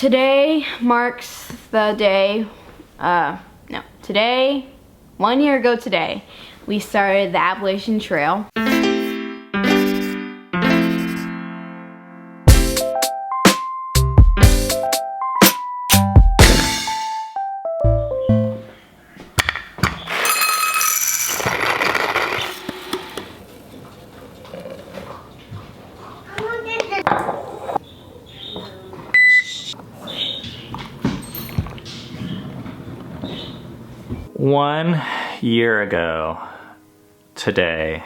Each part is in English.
Today marks the day, today, 1 year ago today, we started the Appalachian Trail. One year ago today,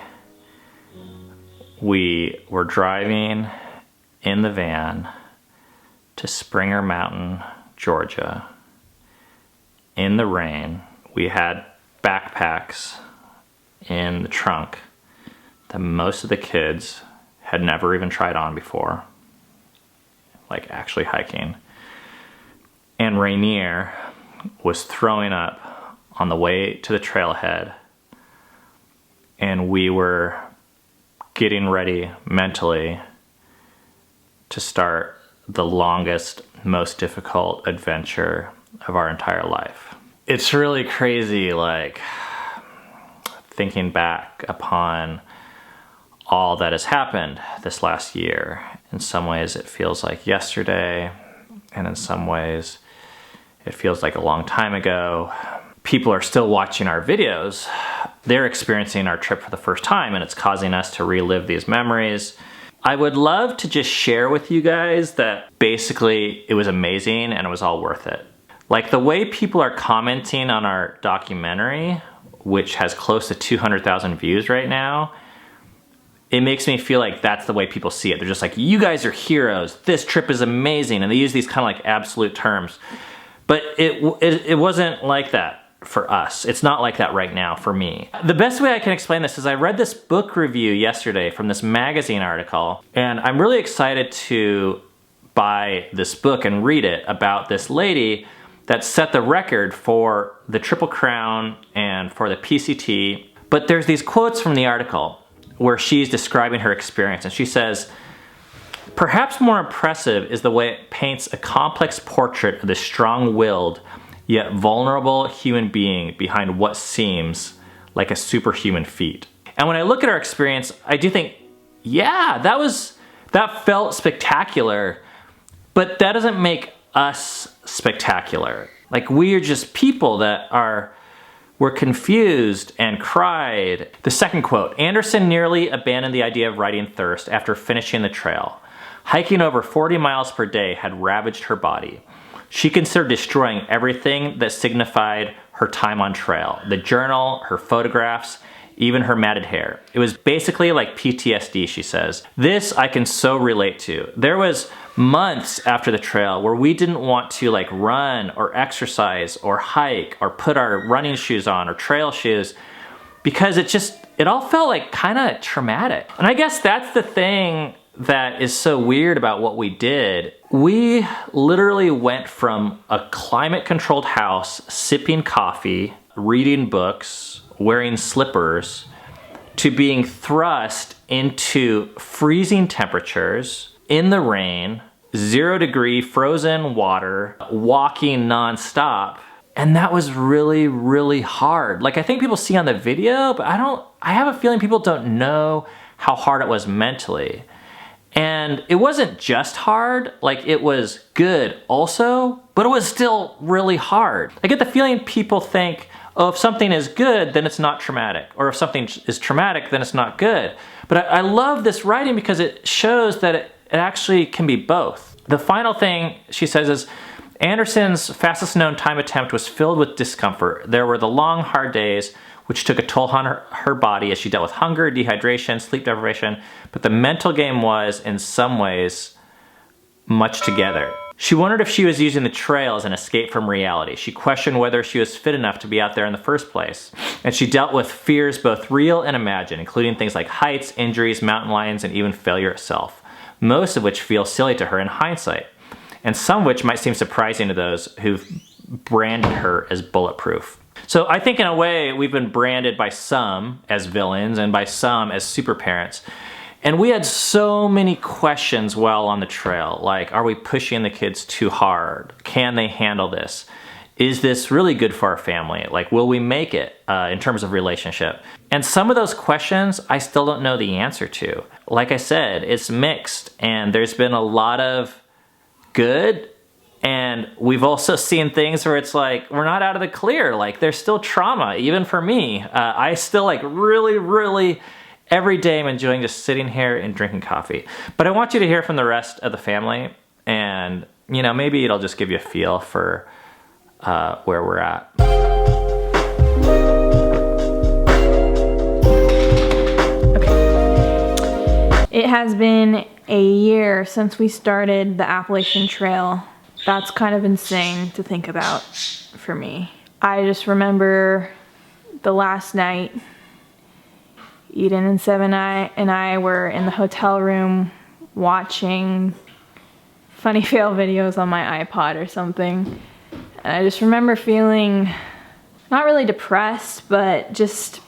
we were driving in the van to Springer Mountain, Georgia, in the rain. We had backpacks in the trunk that most of the kids had never even tried on before, like actually hiking. And Rainier was throwing up on the way to the trailhead, and we were getting ready mentally to start the longest, most difficult adventure of our entire life. It's really crazy, like, thinking back upon all that has happened this last year. In some ways it feels like yesterday, and in some ways it feels like a long time ago. People are still watching our videos. They're experiencing our trip for the first time, and it's causing us to relive these memories. I would love to just share with you guys that basically it was amazing and it was all worth it. Like the way people are commenting on our documentary, which has close to 200,000 views right now, it makes me feel like that's the way people see it. They're just like, you guys are heroes. This trip is amazing. And they use these kind of like absolute terms. But it wasn't like that for us. It's not like that right now for me. The best way I can explain this is I read this book review yesterday from this magazine article, and I'm really excited to buy this book and read it about this lady that set the record for the Triple Crown and for the PCT. But there's these quotes from the article where she's describing her experience, and she says, "Perhaps more impressive is the way it paints a complex portrait of the strong-willed yet vulnerable human being behind what seems like a superhuman feat." And when I look at our experience, I do think, yeah, that felt spectacular, but that doesn't make us spectacular. Like, we are just people that were confused and cried. The second quote, "Anderson nearly abandoned the idea of riding thirst after finishing the trail. Hiking over 40 miles per day had ravaged her body. She considered destroying everything that signified her time on trail. The journal, her photographs, even her matted hair. It was basically like PTSD," she says. "This I can so relate to. There was months after the trail where we didn't want to like run or exercise or hike or put our running shoes on or trail shoes because it all felt like kind of traumatic." And I guess that's the thing that is so weird about what we did. We literally went from a climate-controlled house, sipping coffee, reading books, wearing slippers, to being thrust into freezing temperatures, in the rain, 0-degree frozen water, walking nonstop. And that was really, really hard. Like, I think people see on the video, but I have a feeling people don't know how hard it was mentally. And it wasn't just hard, like it was good also, but it was still really hard. I get the feeling people think, oh, if something is good, then it's not traumatic. Or if something is traumatic, then it's not good. But I love this writing because it shows that it actually can be both. The final thing she says is, "Anderson's fastest known time attempt was filled with discomfort. There were the long, hard days, which took a toll on her body as she dealt with hunger, dehydration, sleep deprivation, but the mental game was, in some ways, much together. She wondered if she was using the trail as an escape from reality. She questioned whether she was fit enough to be out there in the first place. And she dealt with fears both real and imagined, including things like heights, injuries, mountain lions, and even failure itself, most of which feel silly to her in hindsight, and some which might seem surprising to those who've branded her as bulletproof." So I think in a way we've been branded by some as villains and by some as super parents. And we had so many questions while on the trail. Like, are we pushing the kids too hard? Can they handle this? Is this really good for our family? Like, will we make it in terms of relationship? And some of those questions I still don't know the answer to. Like I said, it's mixed, and there's been a lot of good, and we've also seen things where it's like, we're not out of the clear. Like, there's still trauma, even for me. I still like really, every day I'm enjoying just sitting here and drinking coffee. But I want you to hear from the rest of the family, and you know, maybe it'll just give you a feel for where we're at. Okay. It has been a year since we started the Appalachian Trail. That's kind of insane to think about for me. I just remember the last night, Eden and Seven and I were in the hotel room watching funny fail videos on my iPod or something. And I just remember feeling not really depressed, but just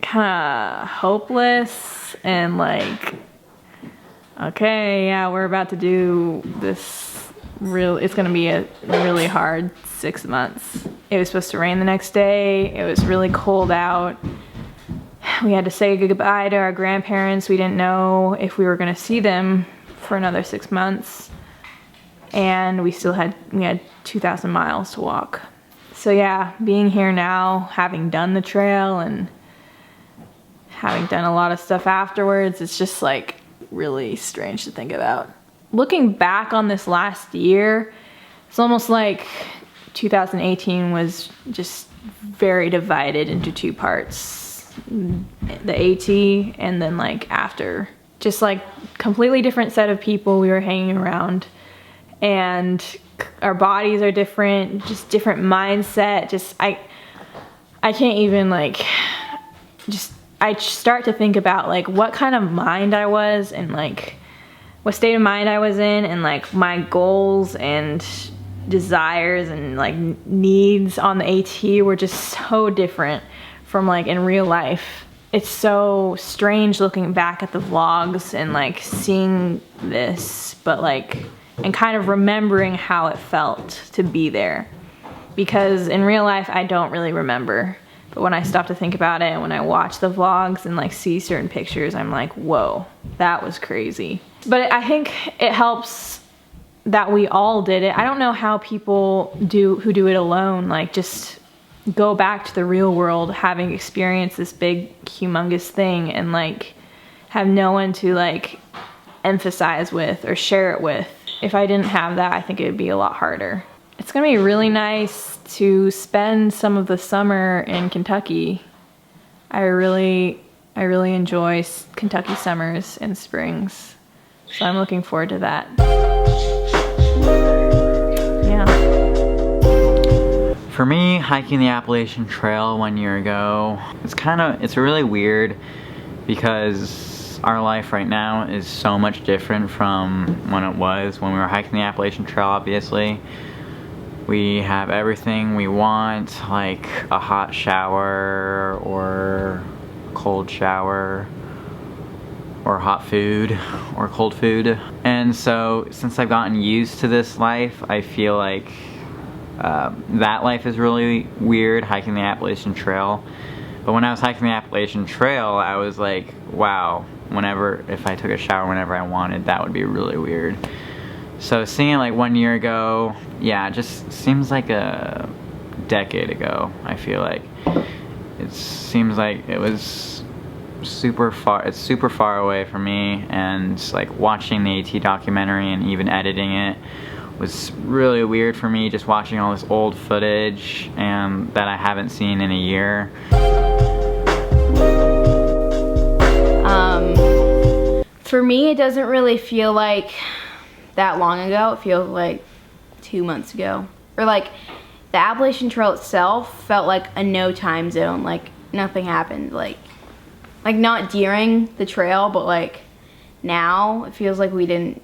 kind of hopeless and like, okay, yeah, we're about to do this it's gonna be a really hard 6 months. It was supposed to rain the next day. It was really cold out. We had to say goodbye to our grandparents. We didn't know if we were gonna see them for another 6 months. And we had 2,000 miles to walk. So yeah, being here now, having done the trail and having done a lot of stuff afterwards, it's just like really strange to think about. Looking back on this last year, it's almost like 2018 was just very divided into two parts. The AT and then like after. Just like completely different set of people we were hanging around. And our bodies are different, just different mindset. I can't even like, I start to think about like what kind of mind I was and like what state of mind I was in, and like my goals and desires and like needs on the AT were just so different from like in real life. It's so strange looking back at the vlogs and like seeing this, but like, and kind of remembering how it felt to be there. Because in real life, I don't really remember. But when I stop to think about it and when I watch the vlogs and like see certain pictures, I'm like, whoa, that was crazy. But I think it helps that we all did it. I don't know how people who do it alone, like just go back to the real world, having experienced this big, humongous thing and like have no one to like emphasize with or share it with. If I didn't have that, I think it would be a lot harder. It's gonna be really nice to spend some of the summer in Kentucky. I really enjoy Kentucky summers and springs. So I'm looking forward to that. Yeah. For me, hiking the Appalachian Trail 1 year ago, it's really weird because our life right now is so much different from when it was when we were hiking the Appalachian Trail, obviously. We have everything we want, like a hot shower or a cold shower or hot food or cold food. And so since I've gotten used to this life, I feel like that life is really weird, hiking the Appalachian Trail. But when I was hiking the Appalachian Trail, I was like, wow, if I took a shower whenever I wanted, that would be really weird. So seeing it like 1 year ago, yeah, it just seems like a decade ago, I feel like. It seems like it was it's super far away from me, and like watching the AT documentary and even editing it was really weird for me, just watching all this old footage and that I haven't seen in a year. For me, it doesn't really feel like that long ago. It feels like 2 months ago. Or like the Appalachian Trail itself felt like a no time zone. Like nothing happened. Like not during the trail, but like now it feels like we didn't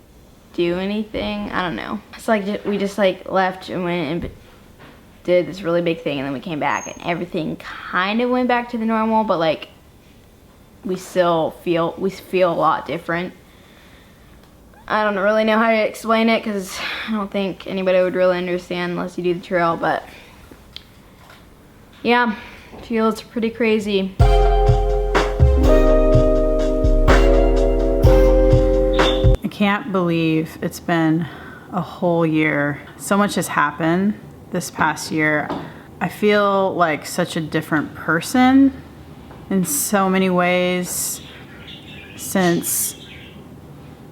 do anything. I don't know. It's like we just like left and went and did this really big thing, and then we came back and everything kind of went back to the normal, but like we feel a lot different. I don't really know how to explain it because I don't think anybody would really understand unless you do the trail, but yeah, feels pretty crazy. I can't believe it's been a whole year. So much has happened this past year. I feel like such a different person in so many ways since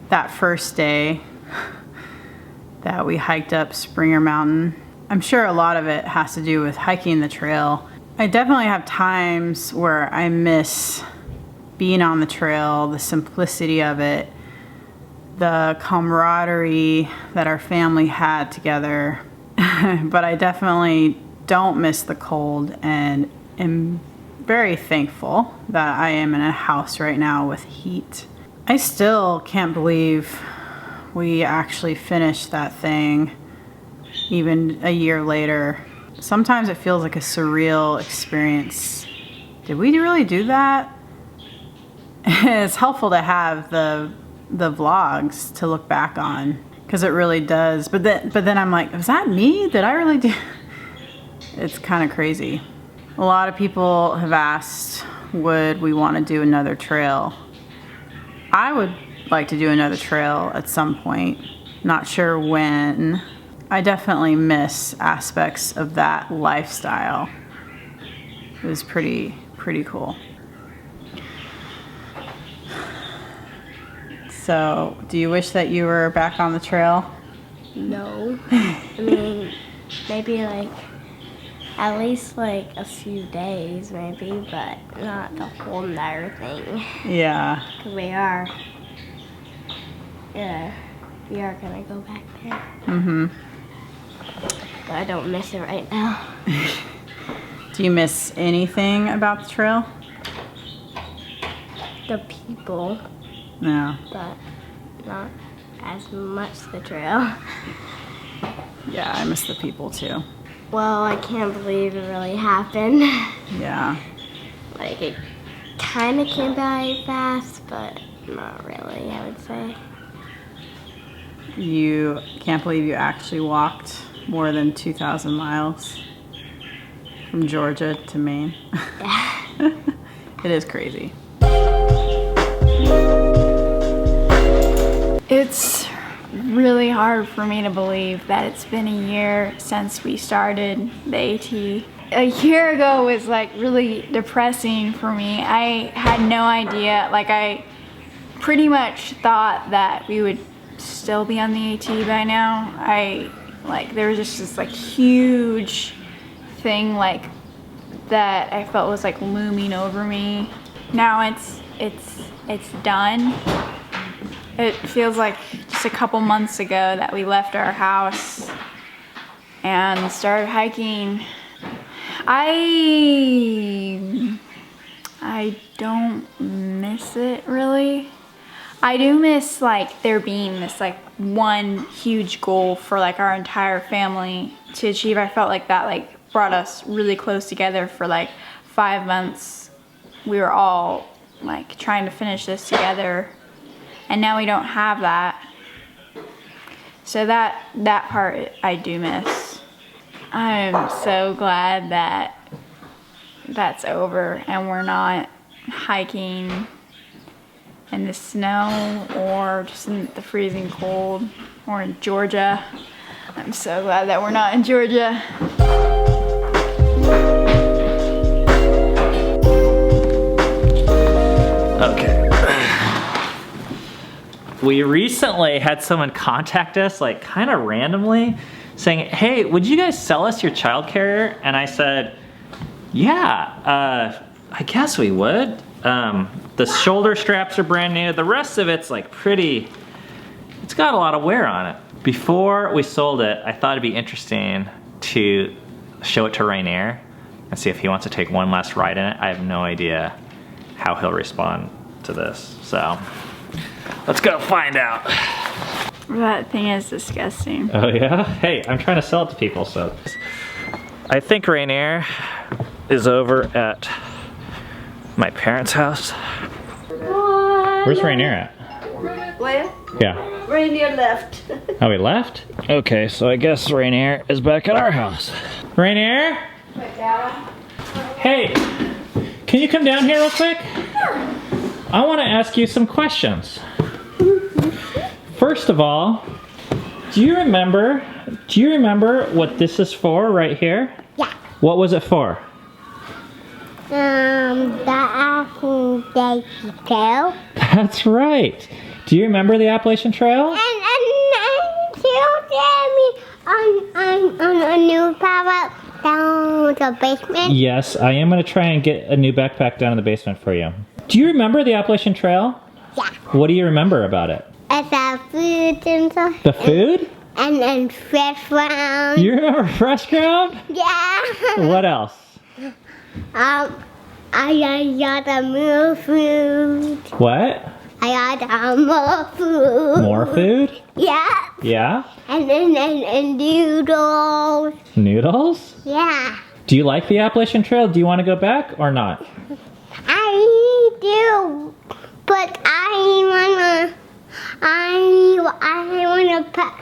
that first day that we hiked up Springer Mountain. I'm sure a lot of it has to do with hiking the trail. I definitely have times where I miss being on the trail, the simplicity of it, the camaraderie that our family had together. But I definitely don't miss the cold and am very thankful that I am in a house right now with heat. I still can't believe we actually finished that thing even a year later. Sometimes it feels like a surreal experience. Did we really do that? It's helpful to have the vlogs to look back on because it really does. But then I'm like, was that me? Did I really do? It's kind of crazy. A lot of people have asked, would we want to do another trail? I would like to do another trail at some point. Not sure when. I definitely miss aspects of that lifestyle. It was pretty cool. So, do you wish that you were back on the trail? No. I mean, maybe like at least like a few days maybe, but not the whole entire thing. Yeah. Because we are gonna go back there. Mm-hmm. But I don't miss it right now. Do you miss anything about the trail? The people, No. but not as much the trail. Yeah, I miss the people too. Well, I can't believe it really happened. Yeah. Like it kind of came by fast, but not really, I would say. You can't believe you actually walked more than 2,000 miles from Georgia to Maine. Yeah. It is crazy. It's really hard for me to believe that it's been a year since we started the AT. A year ago was like really depressing for me. I had no idea, like I pretty much thought that we would still be on the AT by now. There was just this like huge thing like that I felt was like looming over me. Now it's done. It feels like just a couple months ago that we left our house and started hiking. I don't miss it really. I do miss like there being this like one huge goal for like our entire family to achieve. I felt like that like brought us really close together for like 5 months. We were all like trying to finish this together, and now we don't have that. So that part I do miss. I'm so glad that that's over and we're not hiking in the snow or just in the freezing cold or in Georgia. I'm so glad that we're not in Georgia. Okay. We recently had someone contact us, like kind of randomly, saying, hey, would you guys sell us your child carrier? And I said, yeah, I guess we would. The shoulder straps are brand new. The rest of it's like it's got a lot of wear on it. Before we sold it, I thought it'd be interesting to show it to Rainier and see if he wants to take one last ride in it. I have no idea how he'll respond to this. So let's go find out. That thing is disgusting. Oh yeah? Hey, I'm trying to sell it to people, so. I think Rainier is over at my parents' house. Where's Rainier at? Where? Yeah. Rainier left. Oh, he left? Okay, so I guess Rainier is back at our house. Rainier? Hey, can you come down here real quick? I want to ask you some questions. First of all, do you remember what this is for right here? Yeah. What was it for? The Appalachian Trail. That's right. Do you remember the Appalachian Trail? And you tell me on a new power down the basement. Yes, I am going to try and get a new backpack down in the basement for you. Do you remember the Appalachian Trail? Yeah. What do you remember about it? It's the food and stuff. The food? And then fresh ground. You remember Fresh Ground? Yeah. What else? I got more food. What? I got more food. More food? Yeah. Yeah? And noodles. Noodles? Yeah. Do you like the Appalachian Trail? Do you want to go back or not? I do, but I wanna put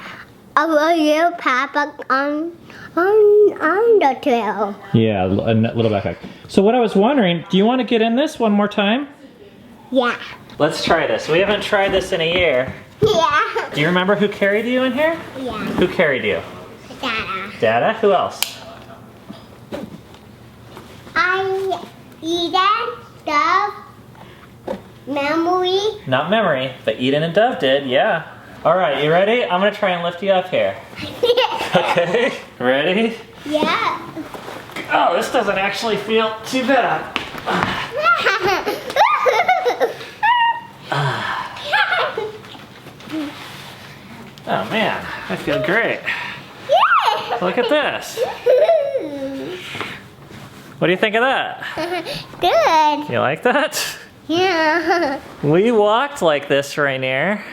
a real papa on the trail. Yeah, a little backpack. So what I was wondering, do you want to get in this one more time? Yeah. Let's try this. We haven't tried this in a year. Yeah. Do you remember who carried you in here? Yeah. Who carried you? Dada. Dada? Who else? I Eden, Dove, Memory. Not Memory, but Eden and Dove did, yeah. All right, you ready? I'm gonna try and lift you up here. Okay, ready? Yeah. Oh, this doesn't actually feel too bad. Oh man, I feel great. Look at this. What do you think of that? Good. You like that? Yeah. We walked like this, Rainier,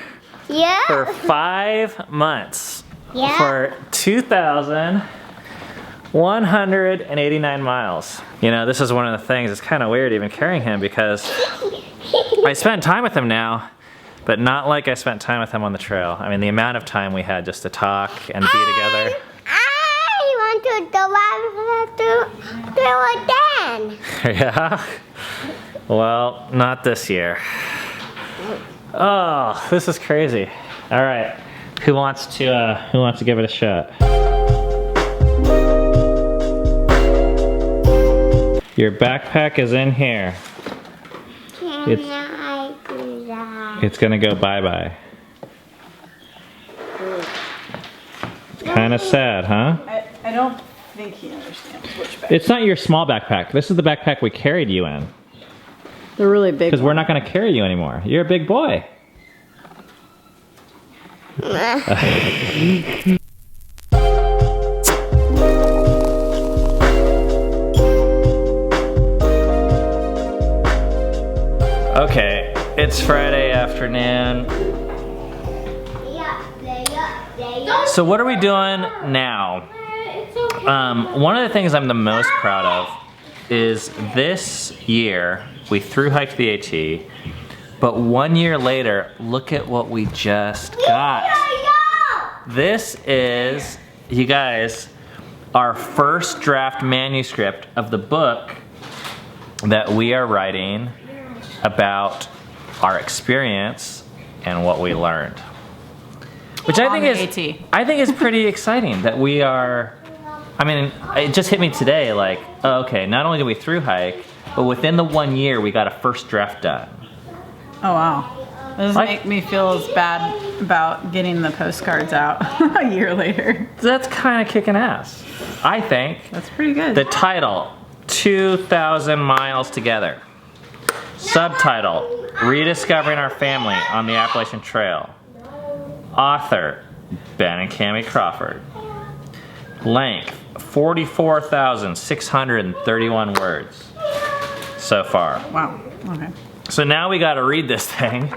Yeah. for 5 months. Yeah. For 2,189 miles. You know, this is one of the things, it's kind of weird even carrying him because I spend time with him now, but not like I spent time with him on the trail. I mean, the amount of time we had just to talk and be together. I want to do it again. Yeah? Well, not this year. Oh, this is crazy. All right, who wants to give it a shot? Your backpack is in here. Can It's- I do that? It's gonna go bye-bye. It's kind of sad, huh? I don't think he understands which bag. It's not your small backpack. This is the backpack we carried you in. The really big Because we're not gonna carry you anymore. You're a big boy. Okay, it's Friday afternoon. So what are we doing now? One of the things I'm the most proud of is this year we thru hiked the AT, but 1 year later, look at what we just got. This is, you guys, our first draft manuscript of the book that we are writing about our experience and what we learned. Which I On think the is AT. I think is pretty exciting that we are. I mean, it just hit me today like, oh, okay, not only did we thru hike, but within the 1 year we got a first draft done. Oh wow. Does Like- make me feel as bad about getting the postcards out a year later. That's kind of kicking ass, I think. That's pretty good. The title, 2,000 Miles Together. Subtitle, Rediscovering Our Family on the Appalachian Trail. Author, Ben and Cammie Crawford. Length, 44,631 words so far. Wow. Okay. So now we gotta read this thing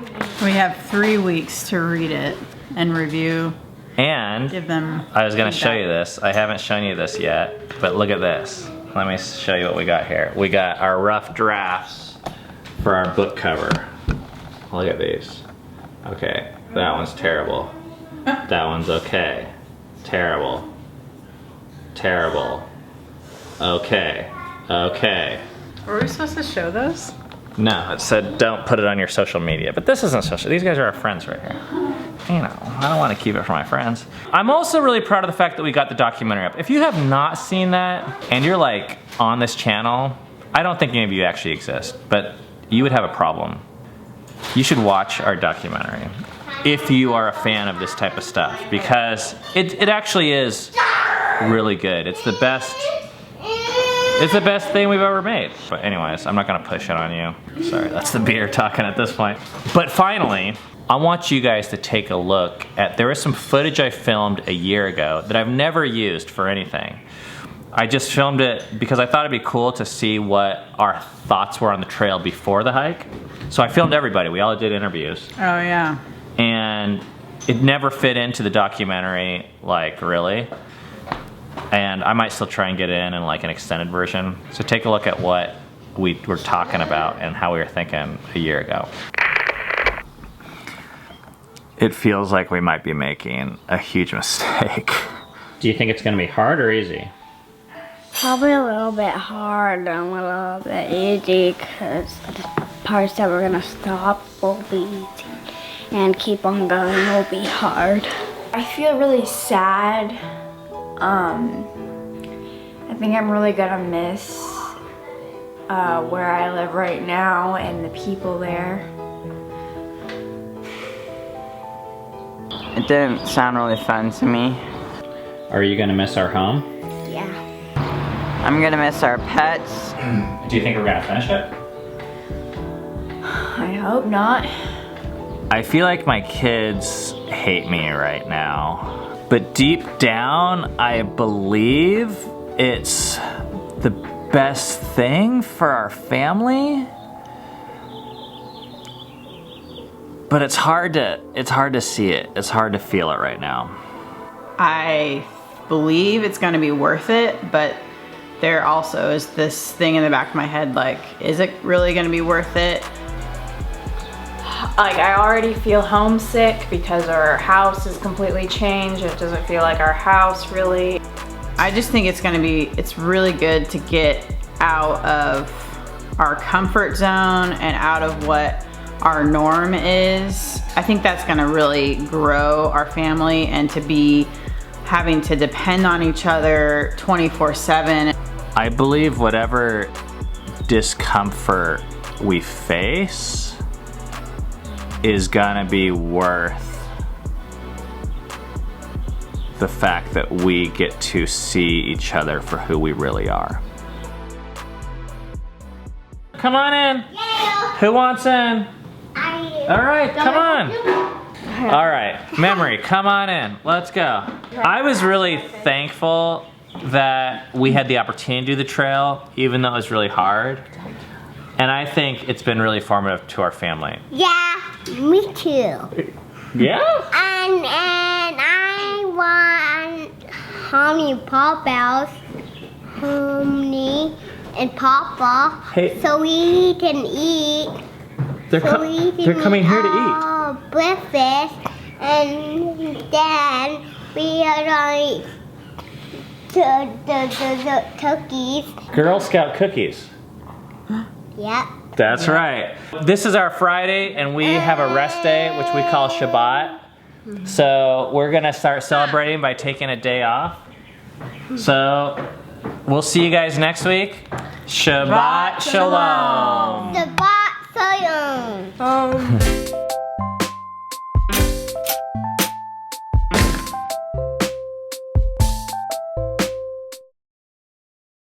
We have 3 weeks to read it and review. and Give them. I was gonna show feedback. you this. I haven't shown you this yet, but look at this. Let me show you what we got here. We got our rough drafts for our book cover. Look at these. Okay, that one's terrible. That one's okay. Terrible. Terrible. Okay. Okay. Were we supposed to show those? No, it said don't put it on your social media. But this isn't social. These guys are our friends right here. You know, I don't want to keep it for my friends. I'm also really proud of the fact that we got the documentary up. If you have not seen that and you're like on this channel, I don't think any of you actually exist, but you would have a problem. You should watch our documentary if you are a fan of this type of stuff, because it actually is really good. It's the best thing we've ever made. But anyways, I'm not gonna push it on you. Sorry, that's the beer talking at this point. But finally, I want you guys to take a look at, there is some footage I filmed a year ago that I've never used for anything. I just filmed it because I thought it'd be cool to see what our thoughts were on the trail before the hike. So I filmed everybody, we all did interviews. Oh yeah. And it never fit into the documentary, like really. And I might still try and get it in like an extended version. So take a look at what we were talking about and how we were thinking a year ago. It feels like we might be making a huge mistake. Do you think it's gonna be hard or easy? Probably a little bit hard and a little bit easy because the parts that we're gonna stop will be easy and keep on going will be hard. I feel really sad. I think I'm really gonna miss where I live right now and the people there. It didn't sound really fun to me. Are you gonna miss our home? Yeah. I'm gonna miss our pets. Do you think we're gonna finish it? I hope not. I feel like my kids hate me right now. But deep down, I believe it's the best thing for our family. But it's hard to see it. It's hard to feel it right now. I believe it's gonna be worth it, but there also is this thing in the back of my head, like, is it really gonna be worth it? Like, I already feel homesick because our house is completely changed. It doesn't feel like our house really. I just think it's really good to get out of our comfort zone and out of what our norm is. I think that's gonna really grow our family, and to be having to depend on each other 24/7. I believe whatever discomfort we face is gonna be worth the fact that we get to see each other for who we really are. Come on in. Yeah. Who wants in? All right, come on. All right, Memory, come on in. Let's go. I was really thankful that we had the opportunity to do the trail, even though it was really hard. And I think it's been really formative to our family. Yeah, me too. Yeah? And I want Honey Papa's Honey and Papa, Hey. so we can eat. They're coming here to eat. Breakfast, and then we are going to the cookies. Girl Scout cookies. Yep. That's right. This is our Friday, and we have a rest day, which we call Shabbat. So we're gonna start celebrating by taking a day off. So we'll see you guys next week. Shabbat Shalom. The box.